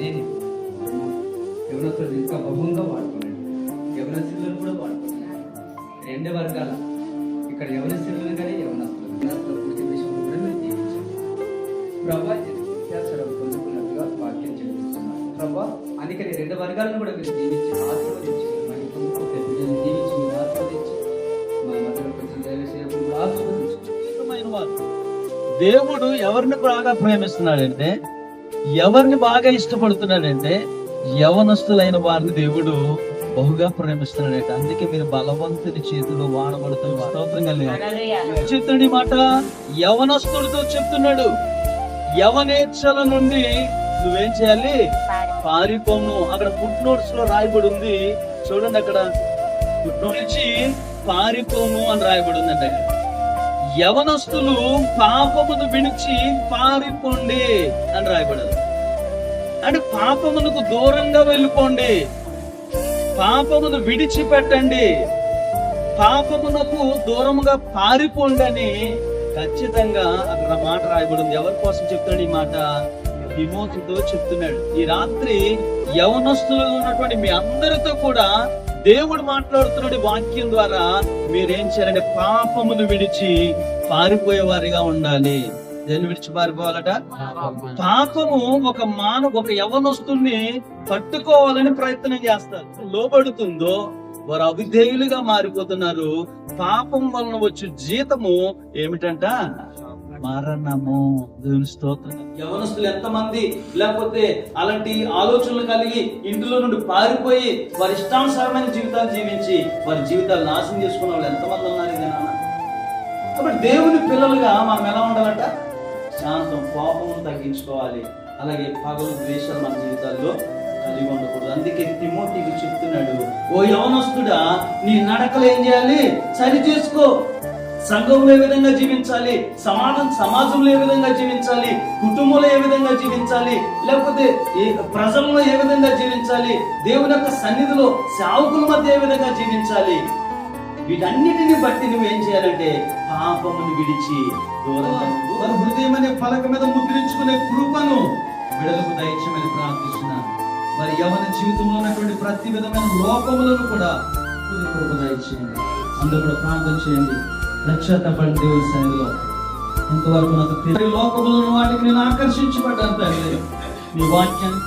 అనేది యవనస్తులు ఇంకా బహుంగా వాడుకోలేదు, యవనస్తులను కూడా వాడుకోలేదు. రెండు వర్గాల ఇక్కడ యవనస్తులను కానీ యవనస్తుల పూర్తి విషయంలో కూడా మీరు జీవించాలి. ప్రభా వ్యత్యాసం పొందుకున్నట్టుగా వాక్యం చెప్తున్నారు. ప్రభా అందుకని రెండు వర్గాలను కూడా మీరు జీవించి ఆశీర్వదించి మరి జీవించి మీరు ఆశీర్వదించి మా మధ్యలో కొంచెం దైవ సేవకులు ఆశీర్వదించి దేవుడు ఎవరిని బాగా ప్రేమిస్తున్నాడంటే, ఎవరిని బాగా ఇష్టపడుతున్నాడంటే యవనస్తులైన వారిని దేవుడు బహుగా ప్రేమిస్తున్నాడట. అందుకే మీరు బలవంతుని చేతిలో వాడబడుతున్న స్తోత్రం కలిగారు. చెప్తున్నాడు ఈ మాట యవనస్తుడితో చెప్తున్నాడు. యవనేచ్ఛల నుండి నువ్వేం చేయాలి? పారిపోము. అక్కడ ఫుట్ నోట్స్ లో రాయబడి ఉంది చూడండి, అక్కడ ఫుట్ నోట్ నుంచి పారిపోము అని రాయబడి ఉందండి. యవనస్తులు పాపమును విడిచి పారిపోండి అని రాయబడదు. అంటే పాపమునకు దూరంగా వెళ్ళిపోండి, పాపమును విడిచిపెట్టండి, పాపమునకు దూరముగా పారిపోండి అని ఖచ్చితంగా అక్కడ మాట రాయబడింది. ఎవరి కోసం చెప్తున్నాడు ఈ మాట? తిమోతితో చెప్తున్నాడు. ఈ రాత్రి యవనస్తులు ఉన్నటువంటి మీ అందరితో కూడా దేవుడు మాట్లాడుతున్నాడు వాక్యం ద్వారా. మీరేం చేయాలంటే పాపమును విడిచి పారిపోయే వారిగా ఉండాలి. దేన్ని విడిచి పారిపోవాలట? పాపము ఒక యవనస్తుని పట్టుకోవాలని ప్రయత్నం చేస్తారు. లోబడుతుందో వారు అవిధేయులుగా మారిపోతున్నారు. పాపం వలన వచ్చే జీతము ఏమిటంట? మరణము. దేవుని స్తోత్రం. యవనస్తులు ఎంతమంది లేకపోతే అలాంటి ఆలోచనలు కలిగి ఇంటిలో నుండి పారిపోయి వారి ఇష్టానుసారమైన జీవితాలు జీవించి వారి జీవితాలు నాశనం చేసుకున్న వాళ్ళు ఎంతమంది ఉన్నారు ఇది నాన్న. కాబట్టి దేవుని పిల్లలుగా మనం ఎలా ఉండాలంట? శాంతం, కోపం తగ్గించుకోవాలి. అలాగే పగలు, ద్వేషాలు మన జీవితాల్లో కలిగి ఉండకూడదు. అందుకే తిమోతికి చెప్తున్నాడు, ఓ యవనస్తుడా నీ నడకలు ఏం చేయాలి? సరి చేసుకో. సంఘంలో ఏ విధంగా జీవించాలి, సమాజంలో ఏ విధంగా జీవించాలి, కుటుంబంలో ఏ విధంగా జీవించాలి, లేకపోతే ప్రజల్లో ఏ విధంగా జీవించాలి, దేవుని యొక్క సన్నిధిలో సేవకుల మధ్య ఏ విధంగా జీవించాలి, వీటన్నిటిని బట్టి నువ్వేం చేయాలంటే పాపమును విడిచి దూరంగా వారి హృదయం అనే పలక మీద ముద్రించుకునే కృపను విడలకు దయచేయమని ప్రార్థిస్తున్నాను. మరి యవన జీవితంలో ఉన్నటువంటి ప్రతి విధమైన లోపములను కూడా కృప దయచేయండి. అందరూ కూడా ప్రార్థన చేయండి. రక్షాపడి దేవుని సన్నిధిలో ఇంతవరకు నాకు లోకములను వాటికి నేను ఆకర్షించబడ్డాను తండ్రి. నీ వాక్యాన్ని